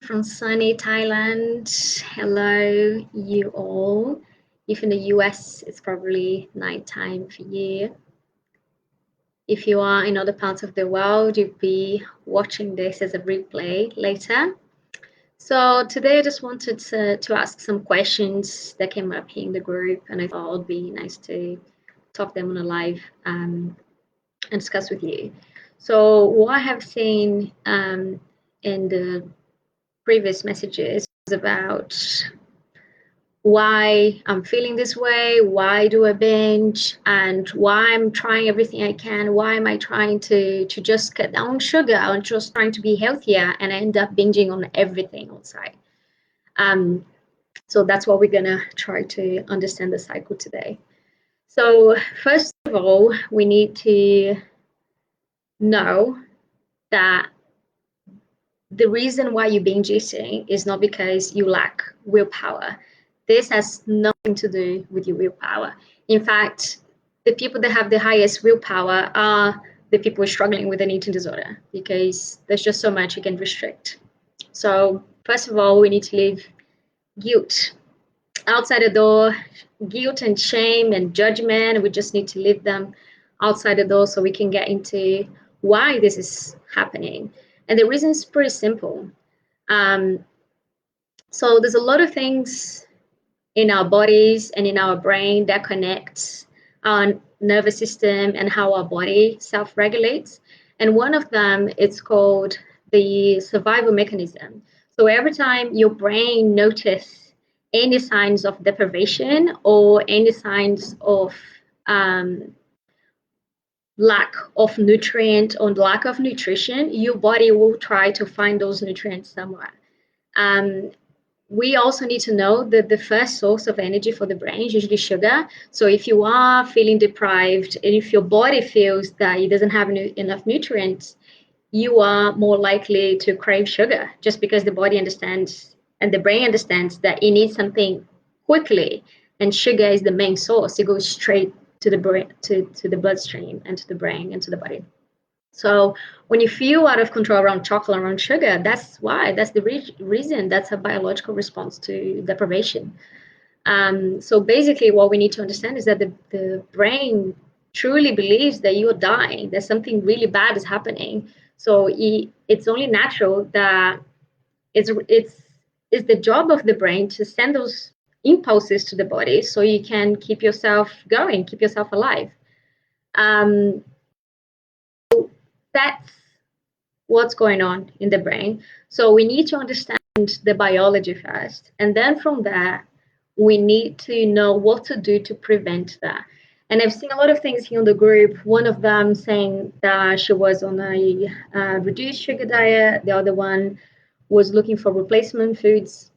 from sunny Thailand. Hello, you all. If in the US, it's probably nighttime for you. If you are in other parts of the world, you'll be watching this as a replay later. So today I just wanted to ask some questions that came up here in the group, and I thought it would be nice to talk them on a live and discuss with you. So what I have seen in the previous messages about why I'm feeling this way, why do I binge, and why I'm trying everything I can, why am I trying to just cut down sugar and just trying to be healthier, and I end up binging on everything outside. So that's what we're gonna try to understand the cycle today. So first of all, we need to know that the reason why you binge eating is not because you lack willpower. This has nothing to do with your willpower. In fact, the people that have the highest willpower are the people struggling with an eating disorder because there's just so much you can restrict. So first of all, we need to leave guilt outside the door. Guilt and shame and judgment, we just need to leave them outside the door so we can get into why this is happening. And the reason is pretty simple. So there's a lot of things in our bodies and in our brain that connects our nervous system and how our body self-regulates. And one of them is called the survival mechanism. So every time your brain notices any signs of deprivation or any signs of lack of nutrient or lack of nutrition, your body will try to find those nutrients somewhere. We also need to know that the first source of energy for the brain is usually sugar. So if you are feeling deprived and if your body feels that it doesn't have enough nutrients, you are more likely to crave sugar just because the body understands and the brain understands that it needs something quickly, and sugar is the main source. It goes straight to the brain, to the bloodstream and to the brain and to the body. So when you feel out of control around chocolate, around sugar, that's why. That's the reason. That's a biological response to deprivation. So basically, what we need to understand is that the brain truly believes that you're dying, that something really bad is happening. So it's only natural that it's the job of the brain to send those impulses to the body so you can keep yourself going, keep yourself alive. That's what's going on in the brain. So we need to understand the biology first. And then from there, we need to know what to do to prevent that. And I've seen a lot of things here in the group. One of them saying that she was on a reduced sugar diet. The other one was looking for replacement foods.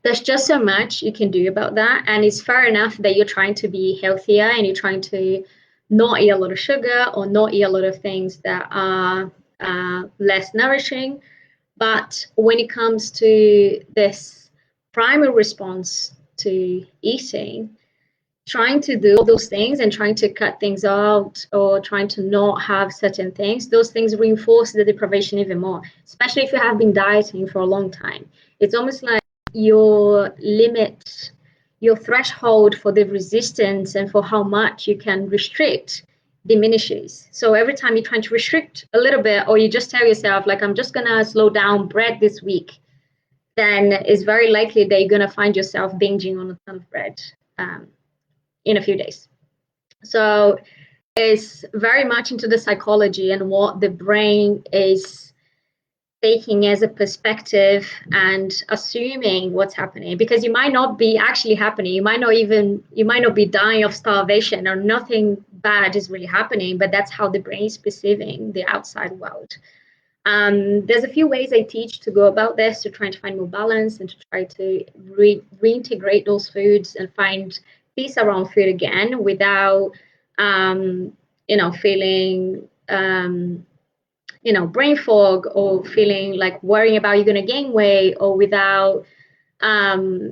There's just so much you can do about that. And it's fair enough that you're trying to be healthier and you're trying to not eat a lot of sugar or not eat a lot of things that are less nourishing. But when it comes to this primary response to eating, trying to do all those things and trying to cut things out or trying to not have certain things, those things reinforce the deprivation even more, especially if you have been dieting for a long time. It's almost like your limit, your threshold for the resistance and for how much you can restrict diminishes. So every time you're trying to restrict a little bit, or you just tell yourself, like, I'm just gonna slow down bread this week, then it's very likely that you're gonna find yourself binging on a ton of bread in a few days. So it's very much into the psychology and what the brain is taking as a perspective and assuming what's happening, because you might not be actually happening. You might not be dying of starvation or nothing bad is really happening, but that's how the brain is perceiving the outside world. There's a few ways I teach to go about this, to try to find more balance and to try to reintegrate those foods and find peace around food again without, feeling, brain fog or feeling like worrying about you're going to gain weight, or without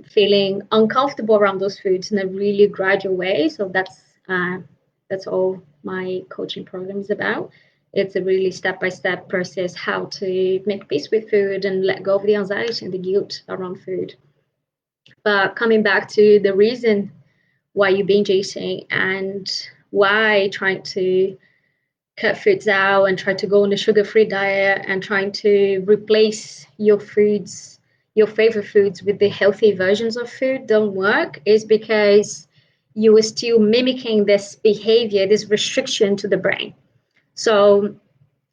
feeling uncomfortable around those foods in a really gradual way. So that's all my coaching program is about. It's a really step-by-step process how to make peace with food and let go of the anxiety and the guilt around food. But coming back to the reason why you're binge eating and why trying to cut foods out and try to go on a sugar-free diet and trying to replace your foods, your favorite foods, with the healthy versions of food don't work is because you are still mimicking this behavior, this restriction to the brain. So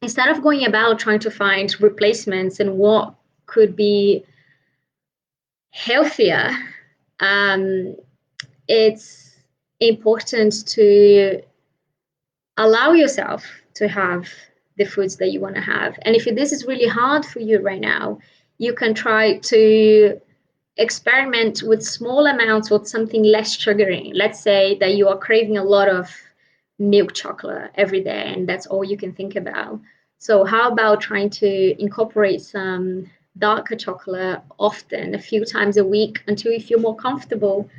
instead of going about trying to find replacements and what could be healthier, it's important to allow yourself to have the foods that you want to have. And if this is really hard for you right now, you can try to experiment with small amounts with something less sugary. Let's say that you are craving a lot of milk chocolate every day and that's all you can think about. So how about trying to incorporate some darker chocolate often, a few times a week, until you feel more comfortable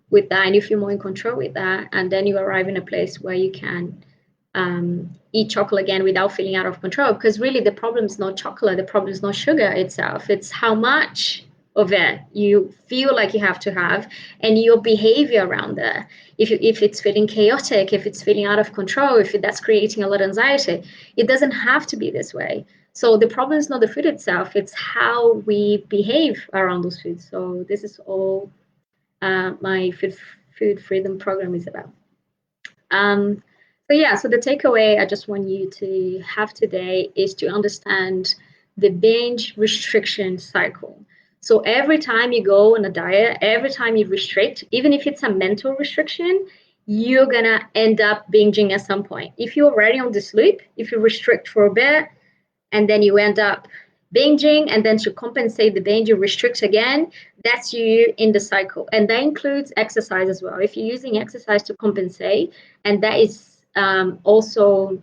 with that and you feel more in control with that, and then you arrive in a place where you can eat chocolate again without feeling out of control. Because really the problem is not chocolate, the problem is not sugar itself, it's how much of it you feel like you have to have and your behavior around that. If it's feeling chaotic, if it's feeling out of control, if that's creating a lot of anxiety, it doesn't have to be this way. So the problem is not the food itself, it's how we behave around those foods. So this is all my food freedom program is about. So the takeaway I just want you to have today is to understand the binge restriction cycle. So every time you go on a diet, every time you restrict, even if it's a mental restriction, you're gonna end up binging at some point. If you're already on this loop, if you restrict for a bit and then you end up binging, and then to compensate the binge you restrict again, that's you in the cycle. And that includes exercise as well. If you're using exercise to compensate, and that is also,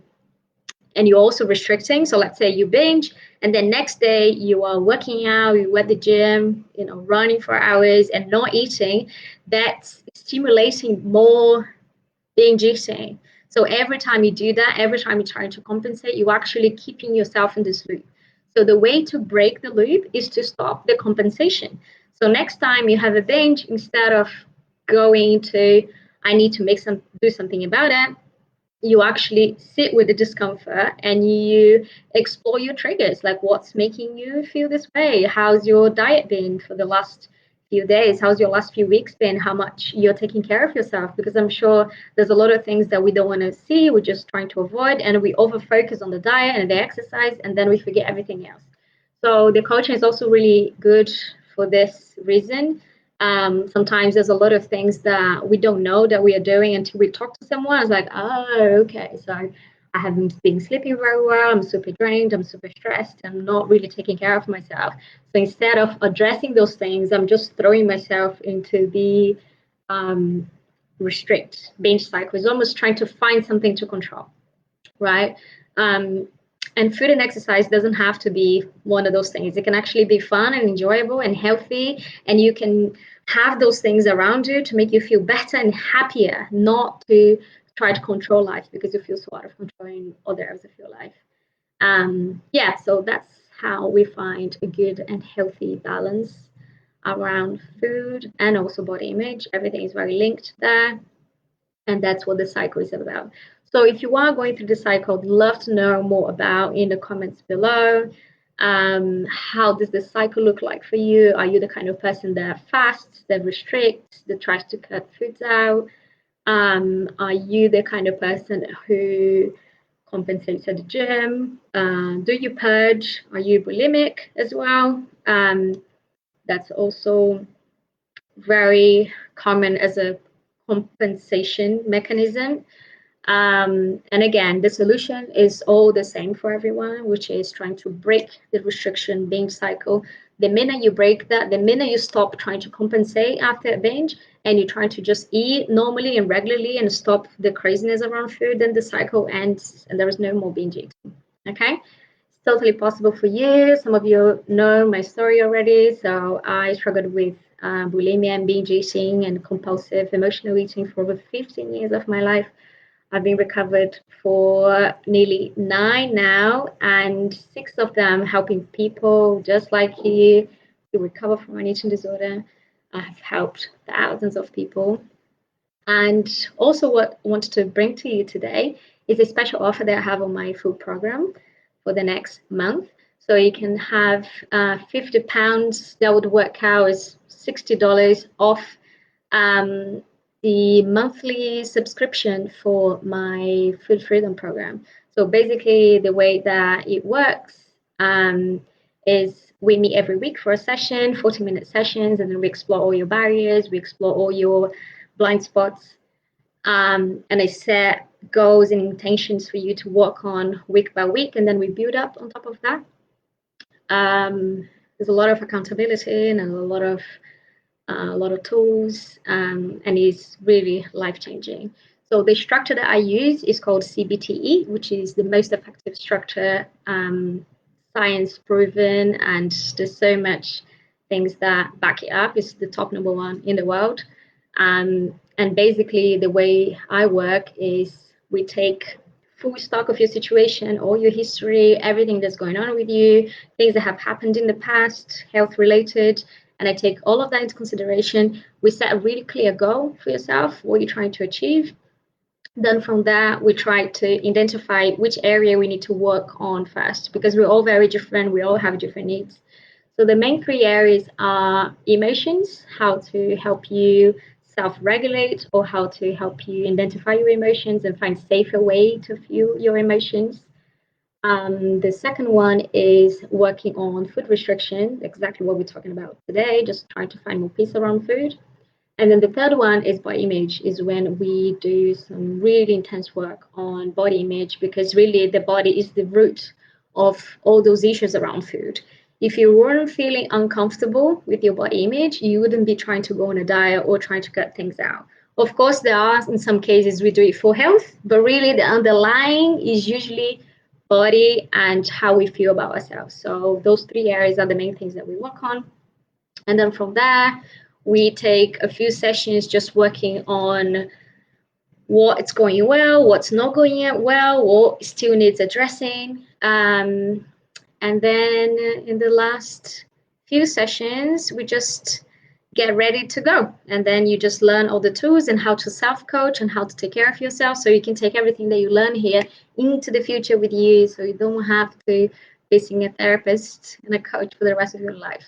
and you're also restricting, so let's say you binge and then next day you are working out, you at the gym, running for hours and not eating, that's stimulating more binge eating. So every time you do that, every time you're trying to compensate, you're actually keeping yourself in this loop. So the way to break the loop is to stop the compensation. So next time you have a binge, instead of going to, I need to do something about it, you actually sit with the discomfort and you explore your triggers, like what's making you feel this way, how's your diet been for the last few days, how's your last few weeks been, how much you're taking care of yourself, because I'm sure there's a lot of things that we don't want to see, we're just trying to avoid, and we over focus on the diet and the exercise and then we forget everything else. So the coaching is also really good for this reason. Sometimes there's a lot of things that we don't know that we are doing until we talk to someone. It's like, oh, okay, so I haven't been sleeping very well, I'm super drained, I'm super stressed, I'm not really taking care of myself. So instead of addressing those things, I'm just throwing myself into the restrict binge cycle. It's almost trying to find something to control, right? And food and exercise doesn't have to be one of those things. It can actually be fun and enjoyable and healthy, and you can have those things around you to make you feel better and happier, not to try to control life because you feel so out of control in other areas of your life. So that's how we find a good and healthy balance around food and also body image. Everything is very linked there, and that's what the cycle is about. So if you are going through the cycle, I'd love to know more about in the comments below. How does the cycle look like for you? Are you the kind of person that fasts, that restricts, that tries to cut foods out? Are you the kind of person who compensates at the gym? Do you purge? Are you bulimic as well? That's also very common as a compensation mechanism. And again, the solution is all the same for everyone, which is trying to break the restriction binge cycle. The minute you break that, the minute you stop trying to compensate after a binge and you're trying to just eat normally and regularly and stop the craziness around food, then the cycle ends and there is no more binge eating. Okay? It's totally possible for you. Some of you know my story already. So I struggled with bulimia and binge eating and compulsive emotional eating for over 15 years of my life. I've been recovered for nearly 9 now, and 6 of them helping people just like you to recover from an eating disorder. I've helped thousands of people. And also, what I wanted to bring to you today is a special offer that I have on my food program for the next month. So you can have £50, that would work out as $60 off um, the monthly subscription for my Food Freedom program. So basically, the way that it works is we meet every week for a session, 40-minute sessions, and then we explore all your barriers, we explore all your blind spots, and I set goals and intentions for you to work on week by week, and then we build up on top of that. There's a lot of accountability and a lot of tools, and it's really life-changing. So the structure that I use is called CBTE, which is the most effective structure, science proven, and there's so much things that back it up. It's the top number 1 in the world. And basically the way I work is we take full stock of your situation, all your history, everything that's going on with you, things that have happened in the past, health related, and I take all of that into consideration. We set a really clear goal for yourself, what you're trying to achieve. Then from there, we try to identify which area we need to work on first, because we're all very different. We all have different needs. So the main 3 areas are emotions, how to help you self-regulate, or how to help you identify your emotions and find safer way to feel your emotions. The second one is working on food restriction, exactly what we're talking about today, just trying to find more peace around food. And then the third one is body image, is when we do some really intense work on body image, because really the body is the root of all those issues around food. If you weren't feeling uncomfortable with your body image, you wouldn't be trying to go on a diet or trying to cut things out. Of course, there are in some cases we do it for health, but really the underlying is usually body and how we feel about ourselves. So those 3 areas are the main things that we work on. And then from there, we take a few sessions just working on what's going well, what's not going well, what still needs addressing. And then in the last few sessions, we just get ready to go. And then you just learn all the tools and how to self-coach and how to take care of yourself, so you can take everything that you learn here into the future with you, so you don't have to be seeing a therapist and a coach for the rest of your life.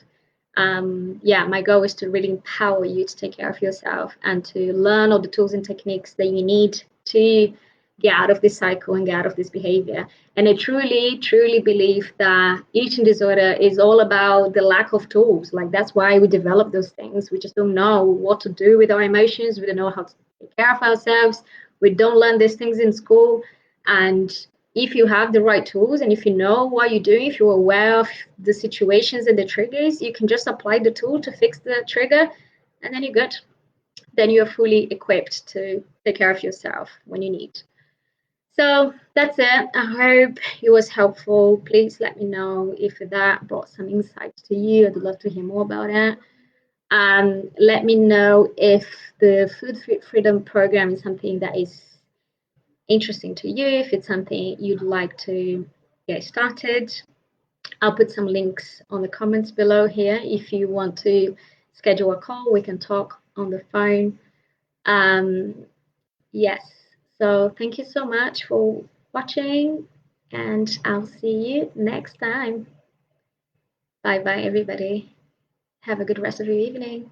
My goal is to really empower you to take care of yourself and to learn all the tools and techniques that you need to get out of this cycle and get out of this behavior. And I truly, truly believe that eating disorder is all about the lack of tools. Like, that's why we develop those things. We just don't know what to do with our emotions. We don't know how to take care of ourselves. We don't learn these things in school. And if you have the right tools and if you know what you're doing, if you're aware of the situations and the triggers, you can just apply the tool to fix the trigger, and then you're good. Then you're fully equipped to take care of yourself when you need. So that's it. I hope it was helpful. Please let me know if that brought some insights to you. I'd love to hear more about it. Let me know if the Food Freedom program is something that is interesting to you, if it's something you'd like to get started. I'll put some links on the comments below here. If you want to schedule a call, we can talk on the phone. Yes, so thank you so much for watching, and I'll see you next time. Bye bye, everybody. Have a good rest of your evening.